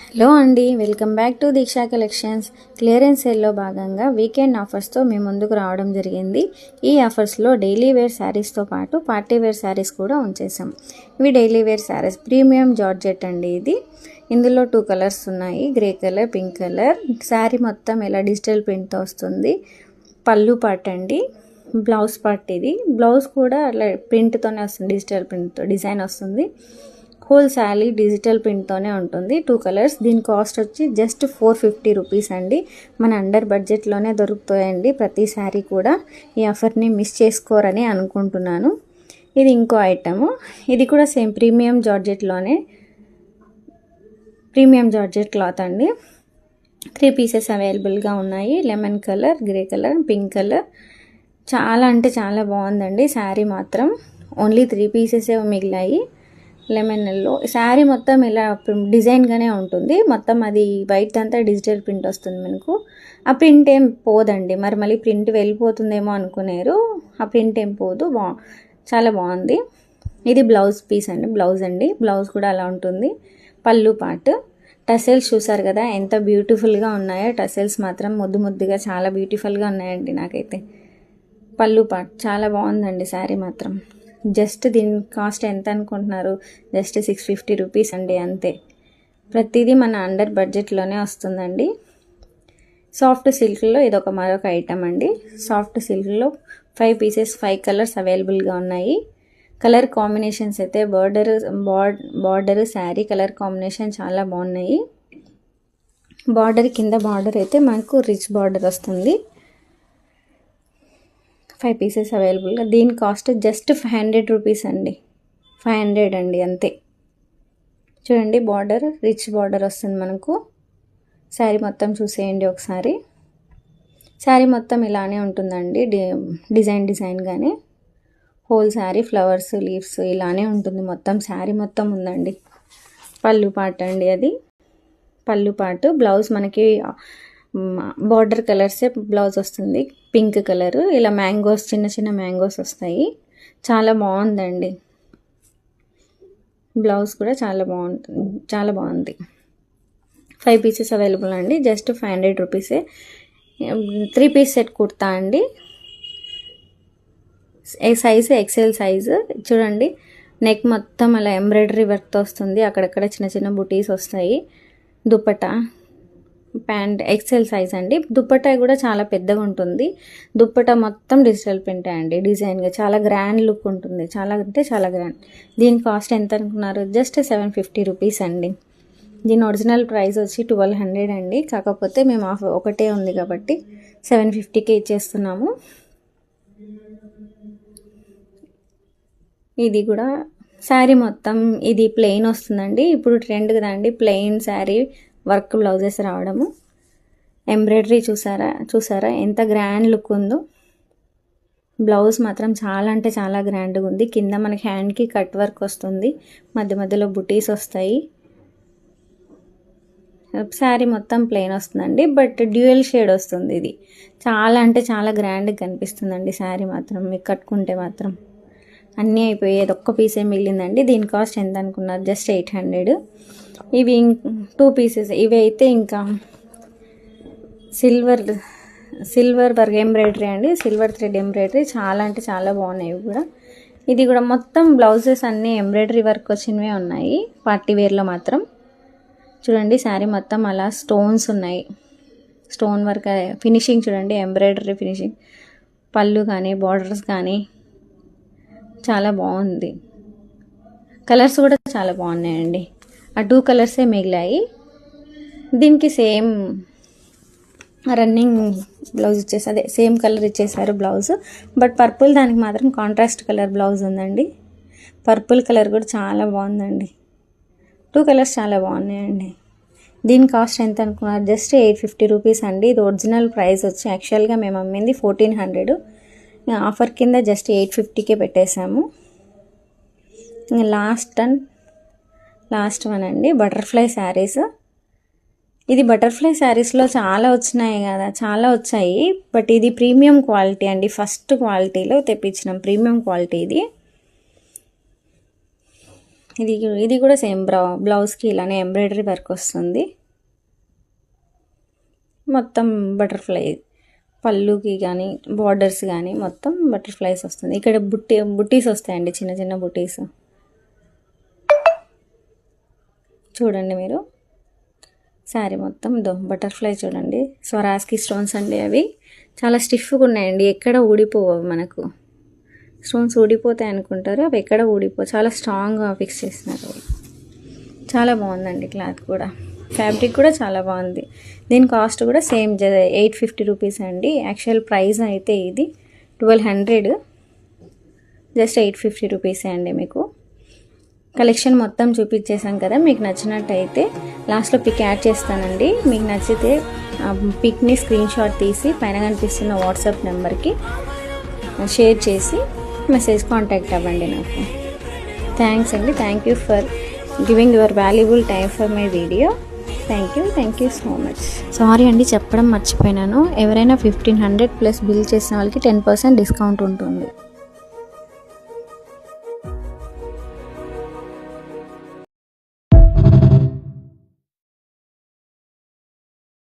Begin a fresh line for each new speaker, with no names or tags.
Hello అండి, welcome back to Deeksha collections. Clearance సేల్లో భాగంగా వీకెండ్ ఆఫర్స్తో మేము ముందుకు రావడం జరిగింది. ఈ ఆఫర్స్లో డైలీ వేర్ శారీస్తో పాటు పార్టీ వేర్ శారీస్ కూడా ఉంచేసాం. ఇవి daily wear saris, premium georgette అండి. ఇందులో 2 కలర్స్ ఉన్నాయి, grey colour, pink colour. Sari మొత్తం ఇలా డిజిటల్ ప్రింట్తో వస్తుంది. పళ్ళు పార్ట్ అండి, బ్లౌజ్ పార్ట్. ఇది బ్లౌజ్ కూడా అలా ప్రింట్తోనే వస్తుంది, డిజిటల్ ప్రింట్తో డిజైన్ వస్తుంది. హోల్ శారీ డిజిటల్ ప్రింట్తోనే ఉంటుంది. 2 కలర్స్. దీని కాస్ట్ వచ్చి జస్ట్ 450 రూపీస్ అండి. మన అండర్ బడ్జెట్లోనే దొరుకుతాయండి ప్రతి శారీ కూడా. ఈ ఆఫర్ని మిస్ చేసుకోరని అనుకుంటున్నాను. ఇది ఇంకో ఐటము. ఇది కూడా సేమ్ ప్రీమియం జార్జెట్లోనే, ప్రీమియం జార్జెట్ క్లాత్ అండి. 3 పీసెస్ అవైలబుల్గా ఉన్నాయి. Lemon colour, grey colour, pink colour. చాలా అంటే చాలా బాగుందండి శారీ మాత్రం. ఓన్లీ 3 పీసెసే మిగిలాయి. Lemon yellow. శారీ మొత్తం ఇలా డిజైన్గానే ఉంటుంది. మొత్తం అది వైట్ అంతా డిజిటల్ ప్రింట్ వస్తుంది మనకు. ఆ ప్రింట్ ఏం పోదండి. మరి మళ్ళీ ప్రింట్ వెళ్ళిపోతుందేమో అనుకునేరు. ఆ ప్రింట్ ఏం పోదు. చాలా బాగుంది. ఇది బ్లౌజ్ పీస్ అండి, బ్లౌజ్ అండి. బ్లౌజ్ కూడా అలా ఉంటుంది. పళ్ళు పార్ట్. టసెల్స్ చూసారు కదా ఎంత బ్యూటిఫుల్గా ఉన్నాయో. టసెల్స్ మాత్రం ముద్దు ముద్దుగా చాలా బ్యూటిఫుల్గా ఉన్నాయండి నాకైతే. పళ్ళు పార్ట్ చాలా బాగుందండి శారీ మాత్రం. జస్ట్ దీని కాస్ట్ ఎంత అనుకుంటున్నారు? జస్ట్ 650 రూపీస్ అండి, అంతే. ప్రతిదీ మన అండర్ బడ్జెట్లోనే వస్తుందండి. సాఫ్ట్ సిల్క్లో ఇదొక మరొక ఐటమ్ అండి. సాఫ్ట్ సిల్క్లో 5 పీసెస్, 5 కలర్స్ అవైలబుల్గా ఉన్నాయి. కలర్ కాంబినేషన్స్ అయితే బార్డర్ శారీ కలర్ కాంబినేషన్ చాలా బాగున్నాయి. బార్డర్ కింద బార్డర్ అయితే మనకు రిచ్ బార్డర్ వస్తుంది. 5 పీసెస్ అవైలబుల్గా. దీని కాస్ట్ జస్ట్ 500 రూపీస్ అండి. 500 అండి, అంతే. చూడండి, బార్డర్ రిచ్ బార్డర్ వస్తుంది మనకు. శారీ మొత్తం చూసేయండి ఒకసారి. శారీ మొత్తం ఇలానే ఉంటుందండి, డిజైన్గానే. హోల్ శారీ ఫ్లవర్స్, లీవ్స్ ఇలానే ఉంటుంది మొత్తం. శారీ మొత్తం ఉందండి. పళ్ళు పార్ట్ అండి, అది పళ్ళు పార్ట్. బ్లౌజ్ మనకి బార్డర్ కలర్సే బ్లౌజ్ వస్తుంది. Pink colour. ఇలా మ్యాంగోస్, చిన్న చిన్న మ్యాంగోస్ వస్తాయి. చాలా బాగుందండి. బ్లౌజ్ కూడా చాలా బాగుంది. 5 పీసెస్ అవైలబుల్ అండి. జస్ట్ 500 రూపీసే. 3 పీస్ సెట్ కుర్తా అండి. Size XL size. చూడండి, నెక్ మొత్తం అలా ఎంబ్రాయిడరీ వర్క్తో వస్తుంది. అక్కడక్కడ చిన్న చిన్న బుటీస్ వస్తాయి. దుపట్టా, ప్యాంట్ ఎక్సెల్ సైజ్ అండి. దుపట్టా కూడా చాలా పెద్దగా ఉంటుంది. దుపట్టా మొత్తం డిజిటల్ ప్రింటే అండి, డిజైన్గా. చాలా గ్రాండ్ లుక్ ఉంటుంది. చాలా అంటే చాలా గ్రాండ్. దీని కాస్ట్ ఎంత అనుకున్నారు? జస్ట్ 750 రూపీస్ అండి. దీని ఒరిజినల్ ప్రైస్ వచ్చి 1200 అండి. కాకపోతే మేము ఆఫర్ ఒకటే ఉంది కాబట్టి 750కే ఇచ్చేస్తున్నాము. ఇది కూడా శారీ మొత్తం ఇది ప్లెయిన్ వస్తుందండి. ఇప్పుడు ట్రెండ్ కదండి ప్లెయిన్ శారీ, వర్క్ బ్లౌజెస్ రావడము. ఎంబ్రాయిడరీ చూసారా ఎంత గ్రాండ్ లుక్ ఉందో. బ్లౌజ్ మాత్రం చాలా అంటే చాలా గ్రాండ్గా ఉంది. కింద మనకి హ్యాండ్కి కట్ వర్క్ వస్తుంది. మధ్య మధ్యలో బుటీస్ వస్తాయి. శారీ మొత్తం ప్లెయిన్ వస్తుందండి, బట్ డ్యూయల్ షేడ్ వస్తుంది. ఇది చాలా అంటే చాలా గ్రాండ్గా కనిపిస్తుందండి శారీ మాత్రం. మీకు కట్టుకుంటే మాత్రం. అన్నీ అయిపోయేది, ఒక్క పీసే మిగిలిందండి. దీని కాస్ట్ ఎంత అనుకున్నారు? జస్ట్ 800. ఇవి 2 పీసెస్. ఇవి అయితే ఇంకా సిల్వర్ వర్క్ ఎంబ్రాయిడరీ అండి, సిల్వర్ థ్రెడ్ ఎంబ్రాయిడరీ. చాలా అంటే చాలా బాగున్నాయి ఇవి కూడా. ఇది కూడా మొత్తం బ్లౌజెస్ అన్నీ ఎంబ్రాయిడరీ వర్క్ వచ్చినవే ఉన్నాయి. పార్టీ వేర్లో మాత్రం. చూడండి, శారీ మొత్తం అలా స్టోన్స్ ఉన్నాయి. స్టోన్ వర్క్ ఫినిషింగ్ చూడండి, ఎంబ్రాయిడరీ ఫినిషింగ్. పళ్ళు కానీ బార్డర్స్ కానీ చాలా బాగుంది. కలర్స్ కూడా చాలా బాగున్నాయండి. ఆ 2 కలర్సే మిగిలాయి. దీనికి సేమ్ రన్నింగ్ బ్లౌజ్ ఇచ్చేసి, అదే సేమ్ కలర్ ఇచ్చేసారు బ్లౌజ్. బట్ పర్పుల్ దానికి మాత్రం కాంట్రాస్ట్ కలర్ బ్లౌజ్ ఉందండి. పర్పుల్ కలర్ కూడా చాలా బాగుందండి. 2 కలర్స్ చాలా బాగున్నాయండి. దీని కాస్ట్ ఎంత అనుకున్నారు? జస్ట్ 850 రూపీస్ అండి. ఇది ఒరిజినల్ ప్రైస్ వచ్చి యాక్చువల్గా మేము అమ్మింది 1400. ఆఫర్ కింద జస్ట్ 850కే పెట్టేశాము. లాస్ట్ వన్ అండి, బటర్ఫ్లై శారీస్. ఇది బటర్ఫ్లై శారీస్లో చాలా వచ్చినాయి కదా, చాలా వచ్చాయి. బట్ ఇది ప్రీమియం క్వాలిటీ అండి. ఫస్ట్ క్వాలిటీలో తెప్పించినాం, ప్రీమియం క్వాలిటీ ఇది. ఇది కూడా సేమ్ బ్లౌజ్కి ఇలానే ఎంబ్రాయిడరీ వర్క్ వస్తుంది. మొత్తం బటర్ఫ్లై పళ్ళుకి కానీ బార్డర్స్ కానీ మొత్తం బటర్ఫ్లైస్ వస్తుంది. ఇక్కడ బుట్టీస్ వస్తాయండి, చిన్న చిన్న బుట్టీస్ చూడండి మీరు. శారీ మొత్తం బటర్ఫ్లై చూడండి, స్వరాస్కి స్టోన్స్ అండి. అవి చాలా స్టిఫ్గా ఉన్నాయండి, ఎక్కడ ఊడిపోవు. మనకు స్టోన్స్ ఊడిపోతాయి అనుకుంటారు, అవి ఎక్కడ చాలా స్ట్రాంగ్గా ఫిక్స్ చేసినారు. చాలా బాగుందండి క్లాత్ కూడా, ఫ్యాబ్రిక్ కూడా చాలా బాగుంది. దీని కాస్ట్ కూడా సేమ్ 850 రూపీస్ అండి. యాక్చువల్ ప్రైస్ అయితే ఇది 1200, జస్ట్ 850 రూపీసే అండి. మీకు కలెక్షన్ మొత్తం చూపించేసాం కదా, మీకు నచ్చినట్టయితే లాస్ట్లో పిక్ యాడ్ చేస్తానండి. మీకు నచ్చితే పిక్ని స్క్రీన్ షాట్ తీసి పైన కనిపిస్తున్న వాట్సాప్ నెంబర్కి షేర్ చేసి మెసేజ్ కాంటాక్ట్ అవ్వండి నాకు. థ్యాంక్స్ అండి, thank you for giving your valuable time for my video. Thank you so much. Sorry అండి, చెప్పడం మర్చిపోయినాను. ఎవరైనా 1500+ బిల్ చేసిన వాళ్ళకి 10% డిస్కౌంట్ ఉంటుంది.